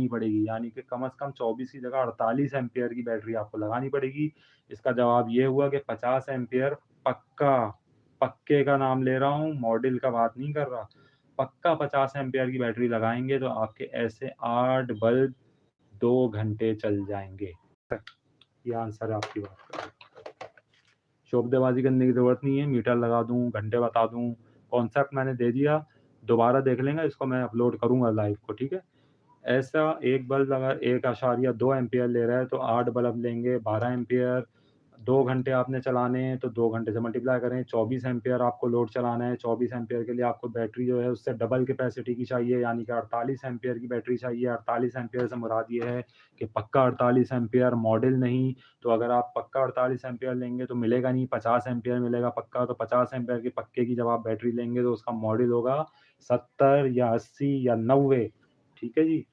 पड़ेगी, यानी कि कम से कम 24 की जगह 48 एम्पीयर की बैटरी आपको लगानी पड़ेगी। इसका जवाब ये हुआ कि 50 एम्पीयर पक्का, पक्के का नाम ले रहा हूँ, मॉडल का बात नहीं कर रहा। पक्का 50 एम्पीयर की बैटरी लगाएँगे तो आपके ऐसे 8 बल्ब 2 घंटे चल जाएँगे। ये आंसर है आपकी बात का। शोबदेबाज़ी करने की ज़रूरत नहीं है, मीटर लगा दूँ, घंटे बता दूँ, कॉन्सेप्ट मैंने दे दिया, दोबारा देख लेंगे, इसको मैं अपलोड करूँगा लाइव को, ठीक है? ऐसा एक बल्ब अगर 1.2 एम्पीयर ले रहा है तो 8 बल्ब लेंगे 12 एम्पीयर, 2 घंटे आपने चलाने हैं तो 2 घंटे से मल्टीप्लाई करें, 24 एम्पीयर आपको लोड चलाना है, 24 एम्पीयर के लिए आपको बैटरी जो है उससे डबल कैपेसिटी की चाहिए, यानी कि 48 एम्पीयर की बैटरी चाहिए। 48 एम्पीयर से मुराद ये है कि पक्का 48 एम्पीयर, मॉडल नहीं। तो अगर आप पक्का 48 एम्पीयर लेंगे तो मिलेगा नहीं, 50 एम्पीयर मिलेगा पक्का, तो 50 एम्पीयर के पक्के की जब आप बैटरी लेंगे तो उसका मॉडल होगा 70 या 80 या 90, ठीक है जी?